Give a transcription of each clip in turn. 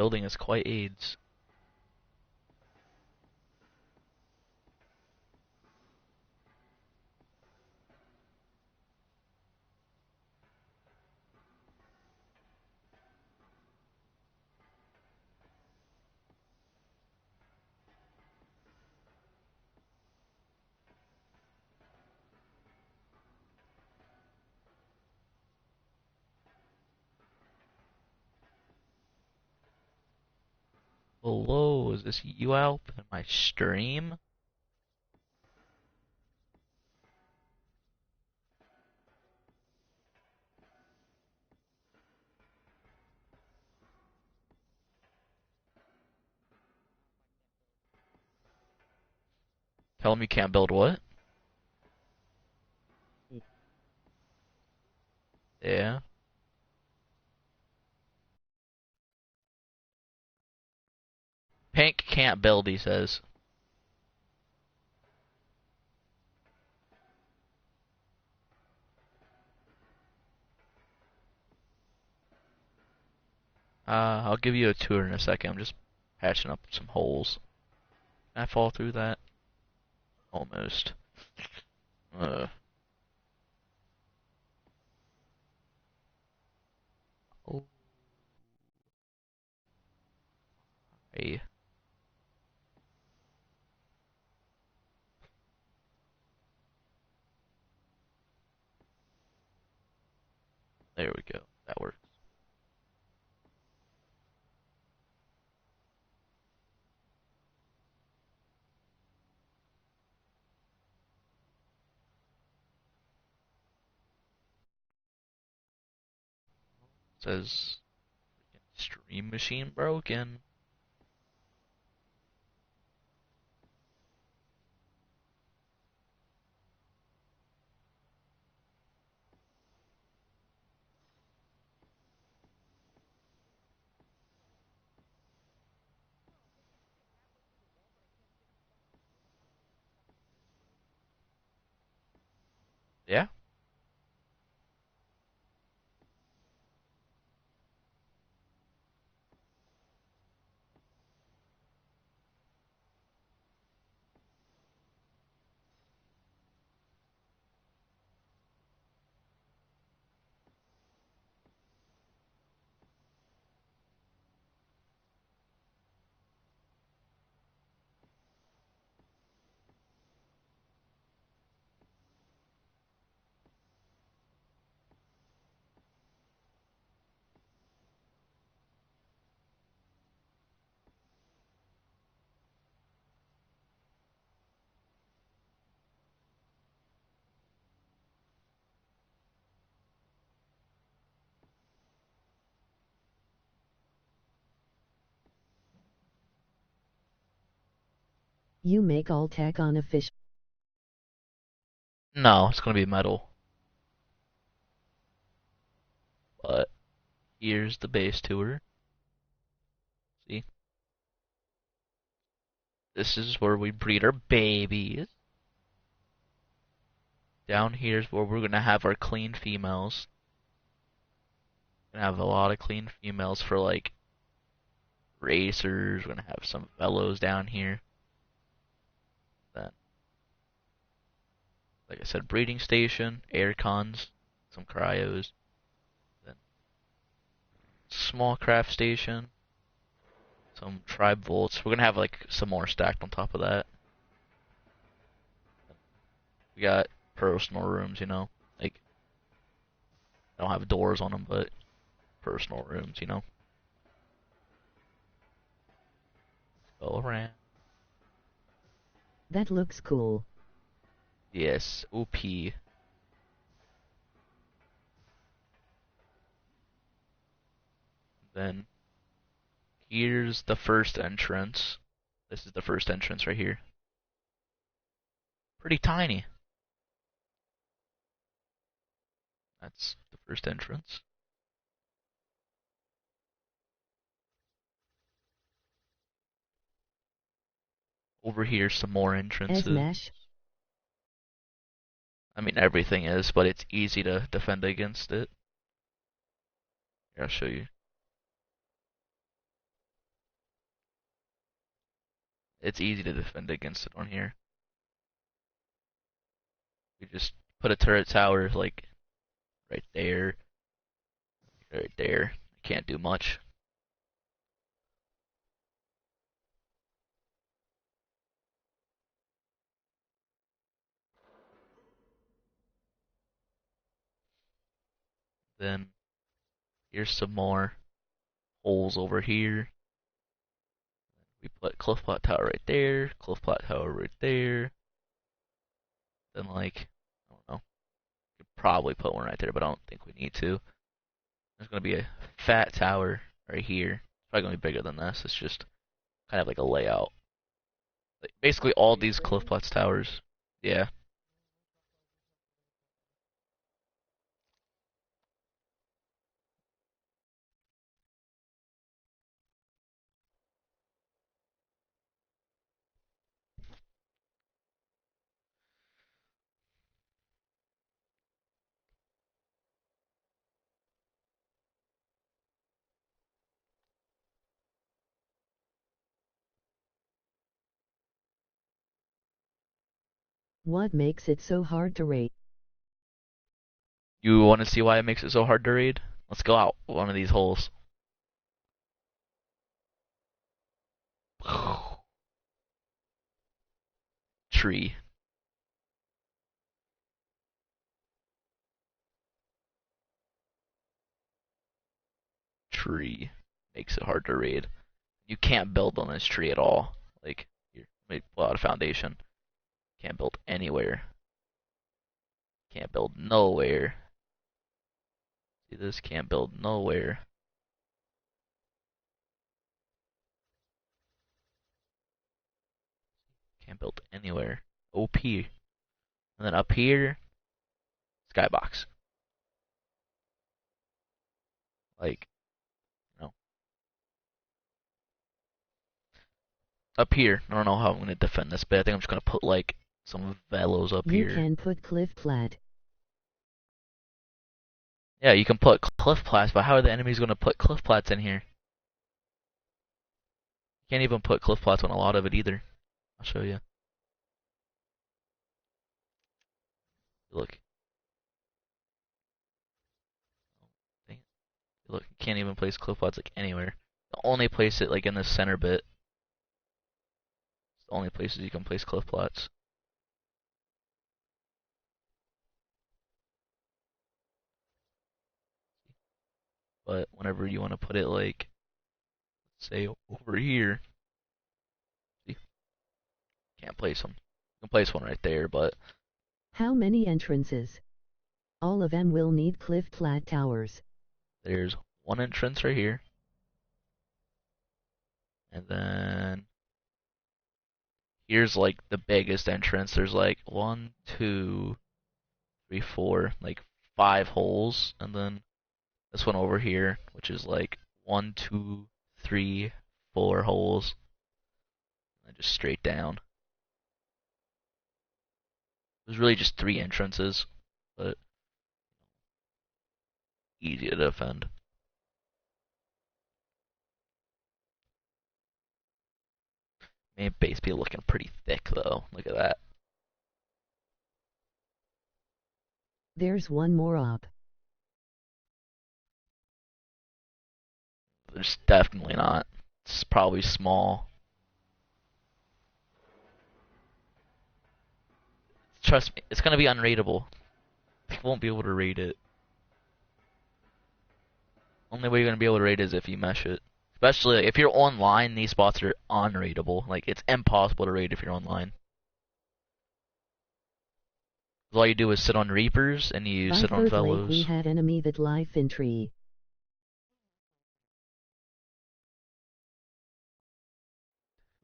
building is quite AIDS. Hello, is this you Alp in my stream? Tell him you can't build what? Yeah. Pink can't build, he says. I'll give you a tour in a second. I'm just patching up some holes. Can I fall through that? Almost. Uh. Oh. Hey. There we go. That works. It says stream machine broken. Yeah. You make all tech on a fish. No, it's gonna be metal. But here's the base tour. See? This is where we breed our babies. Down here's where we're gonna have our clean females. Gonna have a lot of clean females for like racers. We're gonna have some velos down here. Then, like I said, breeding station, air cons, some cryos. Then small craft station, some tribe volts. We're gonna have like some more stacked on top of that. We got personal rooms, you know, like they don't have doors on them, but personal rooms, you know. Go around. That looks cool. Yes, OP. Then here's the first entrance. This is the first entrance right here. Pretty tiny. That's the first entrance. Over here, some more entrances. Smash. I mean, everything is, but it's easy to defend against it. Here, I'll show you. It's easy to defend against it on here. We just put a turret tower like right there, right there. Can't do much. Then here's some more holes over here. We put cliff plot tower right there, cliff plot tower right there. Then like, I don't know, could probably put one right there, but I don't think we need to. There's gonna be a fat tower right here. It's probably gonna be bigger than this. It's just kind of like a layout. Like basically all these cliff plots towers. Yeah. What makes it so hard to rate? You want to see why it makes it so hard to raid? Let's go out one of these holes. Tree. Tree. Makes it hard to raid. You can't build on this tree at all. Like, here, let me pull out a foundation. Can't build anywhere. Can't build nowhere. See this? Can't build nowhere. Can't build anywhere. OP. And then up here, skybox. Like, you know. Up here, I don't know how I'm gonna defend this, but I think I'm just gonna put like some velos up You here. can put cliff plat. Yeah, you can put cliff plats, but how are the enemies gonna put cliff plats in here? You can't even put cliff plats on a lot of it either. I'll show you. Look. Look, you can't even place cliff plats like anywhere. The only place it like in the center bit. It's the only places you can place cliff plats. But whenever you want to put it like, say over here, see, can't place them. You can place one right there, but How many entrances? All of them will need cliff plat towers. there's one entrance right here. And then here's like the biggest entrance. There's like 1, 2, 3, 4, like 5 holes. And then this one over here, which is like 1, 2, 3, 4 holes. And just straight down. There's really just 3 entrances, but easy to defend. Main base be looking pretty thick though. Look at that. There's one more up. There's definitely not. It's probably small. Trust me, it's gonna be unrateable. People won't be able to rate it. Only way you're gonna be able to rate it is if you mesh it. Especially if you're online, these spots are unrateable. Like it's impossible to rate if you're online. All you do is sit on Reapers and you By sit on third lake we Velos. had enemy that life in tree.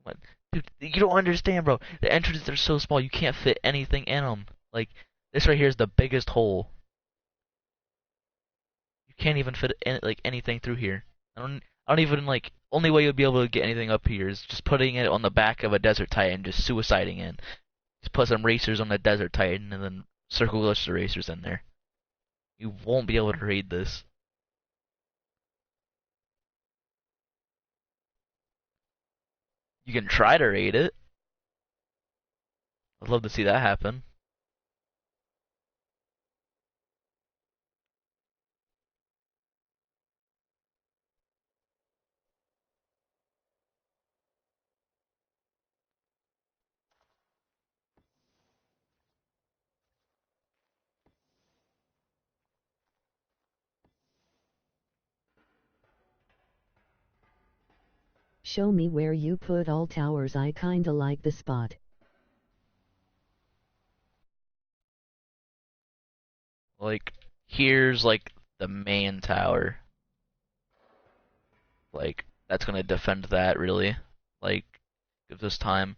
What? Dude, you don't understand, bro. The entrances are so small, you can't fit anything in them. Like this right here is the biggest hole. You can't even fit like anything through here. I don't even like. Only way you'll be able to get anything up here is just putting it on the back of a Desert Titan, just suiciding in. Just put some racers on the Desert Titan and then circle glitch the racers in there. You won't be able to raid this. You can try to raid it. I'd love to see that happen. Show me where you put all towers. I kinda like the spot. Like, here's like the main tower. Like, that's gonna defend that really. Like, gives us time.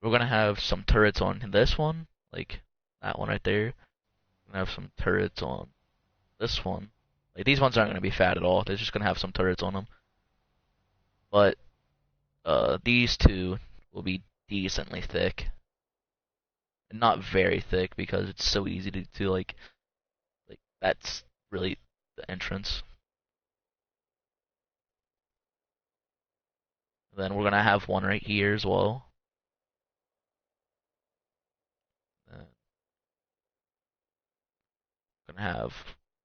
We're gonna have some turrets on this one, like that one right there. We're gonna have some turrets on this one. Like, these ones aren't gonna be fat at all. They're just gonna have some turrets on them. But these two will be decently thick, and not very thick because it's so easy to like that's really the entrance. And then we're gonna have one right here as well. Uh, gonna have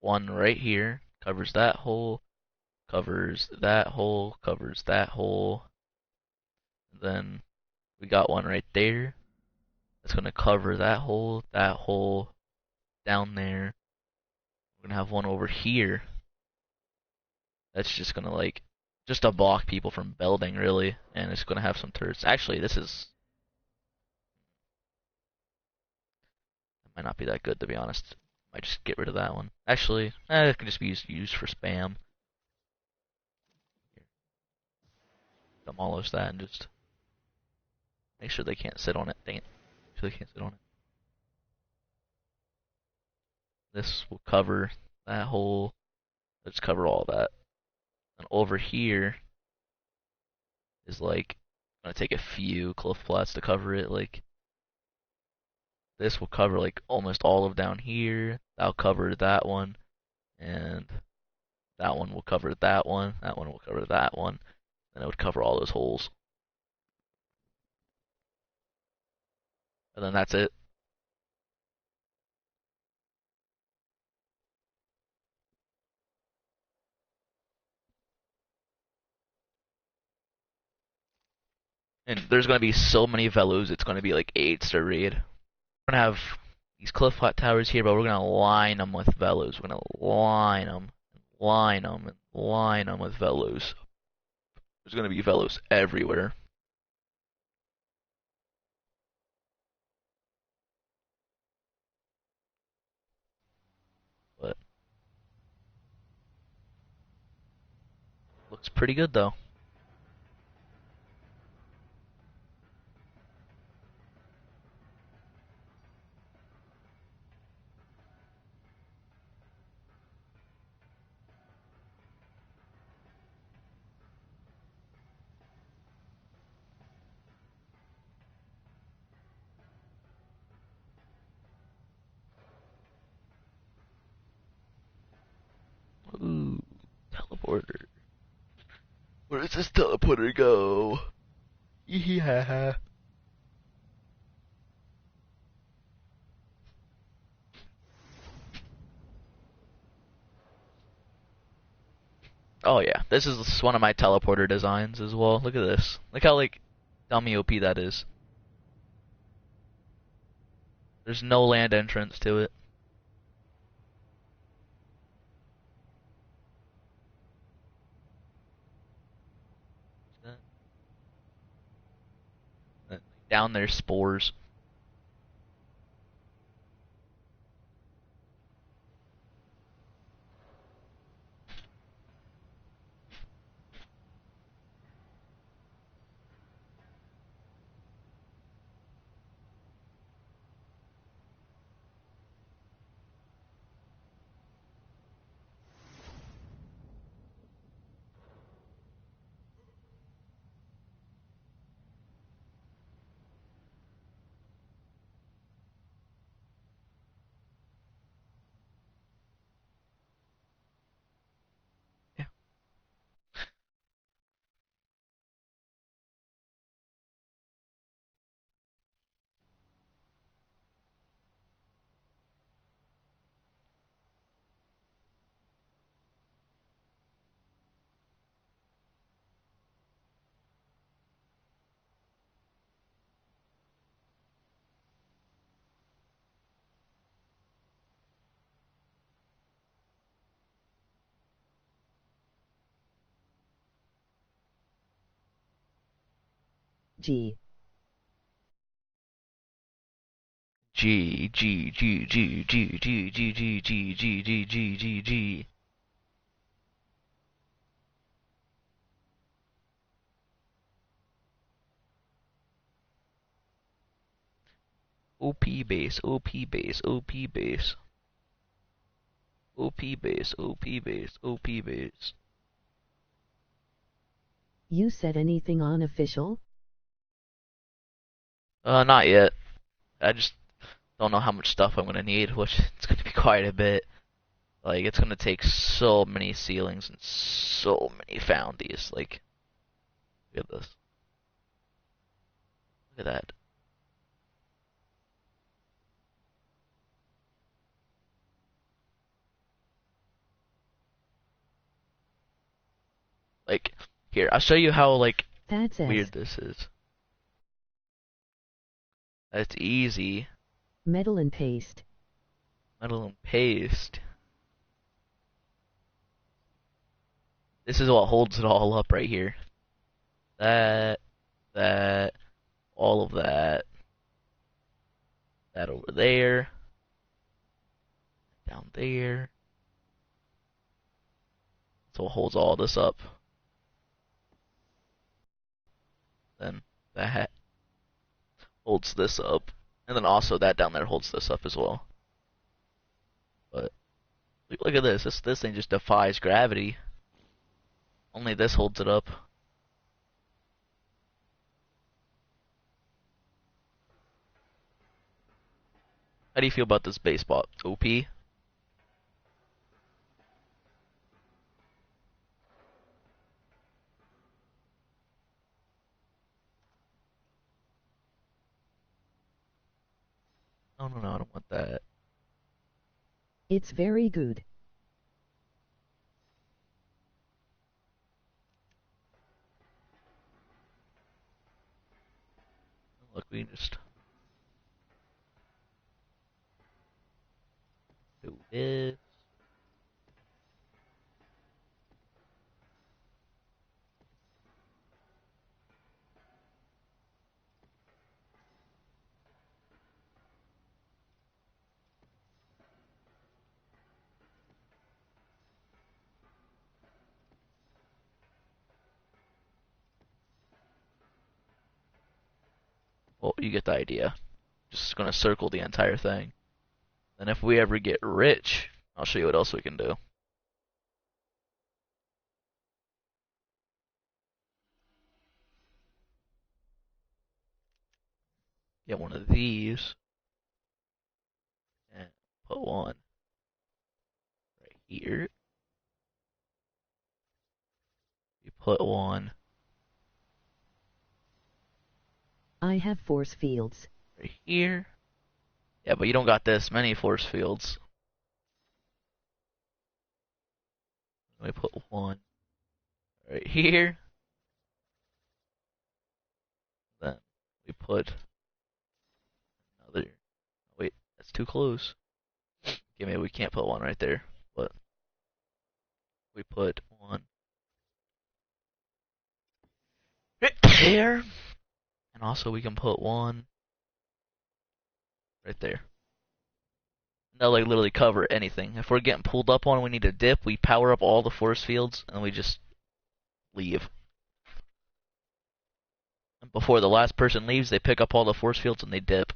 one right here, covers that hole, covers that hole, covers that hole. And then we got one right there. That's gonna cover that hole down there. We're gonna have one over here. That's just gonna like just to block people from building really, and it's gonna have some turrets. Actually, this is might not be that good to be honest. Might just get rid of that one. Actually, it can just be used for spam. Demolish that and just make sure they can't sit on it. Dang it. Make sure they can't sit on it. This will cover that hole. Let's cover all that. And over here is like gonna take a few cliff flats to cover it. Like this will cover like almost all of down here. That'll cover that one, and that one will cover that one. That one will cover that one, and it would cover all those holes. And then that's it. And there's gonna be so many Velus, it's gonna be like 8s to read. We're gonna have these cliff flat towers here, but we're gonna line them with Velus. We're gonna line them, line them, and line them with Velus. There's gonna be Velus everywhere. But looks pretty good though. Ooh, teleporter. Where does this teleporter go? Yeah. Oh yeah, this is one of my teleporter designs as well. Look at this. Look how like dummy OP that is. There's no land entrance to it. Down there's spores. G. G G G G G G G G G G G G G G. OP base, OP base, OP base, OP base, OP base, OP base. You said anything on official? Not yet. I just don't know how much stuff I'm gonna need, which it's gonna be quite a bit. Like, it's gonna take so many ceilings and so many foundies. Like, look at this. Look at that. Like, here, I'll show you how, like, That's weird S. this is. That's easy. Metal and paste. Metal and paste. This is what holds it all up right here. That, that, all of that. That over there. Down there. So it holds all this up. Then that holds this up. And then also that down there holds this up as well. But look at this. This thing just defies gravity. Only this holds it up. How do you feel about this base spot? OP? No, no, no, I don't want that. It's very good. Look, we can just do this. Well, you get the idea. Just gonna circle the entire thing. And if we ever get rich, I'll show you what else we can do. Get one of these and put one right here. You put one I have force fields. right here. Yeah, but you don't got this many force fields. Let me put one right here. Then we put another. Wait, that's too close. Okay, maybe we can't put one right there, but we put one right there. And also we can put one right there. That'll like literally cover anything. If we're getting pulled up on, we need to dip. We power up all the force fields, and we just leave. And before the last person leaves, they pick up all the force fields and they dip.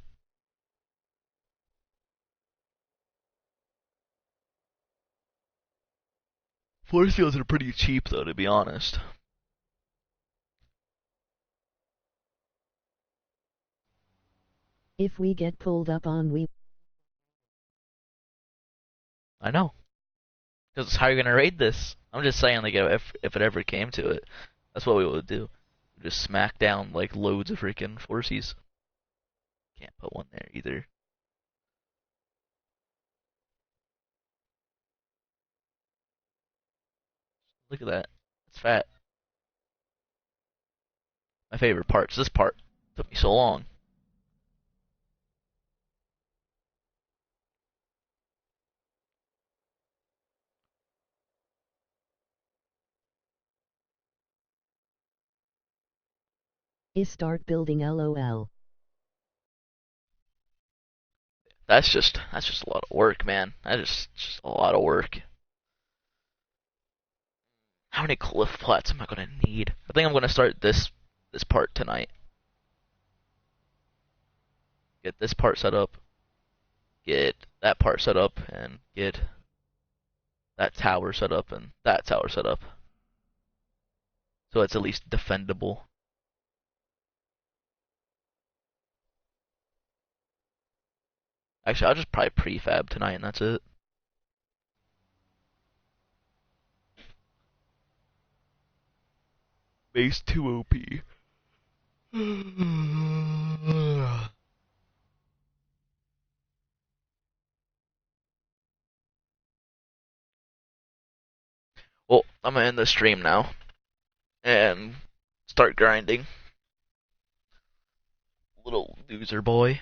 Force fields are pretty cheap, though, to be honest. If we get pulled up on, we... I know. Because how are you gonna raid this? I'm just saying, like, if it ever came to it, that's what we would do. We'd just smack down like loads of freaking forces. Can't put one there either. Look at that. It's fat. My favorite part's this part. Took me so long. Is start building LOL. That's just a lot of work, man. That is just a lot of work. How many cliff plats am I gonna need? I think I'm gonna start this part tonight. Get this part set up, get that part set up, and get that tower set up and that tower set up. So it's at least defendable. Actually, I'll just probably prefab tonight and that's it. Base 2 OP. Well, I'm gonna end the stream now and start grinding. Little loser boy.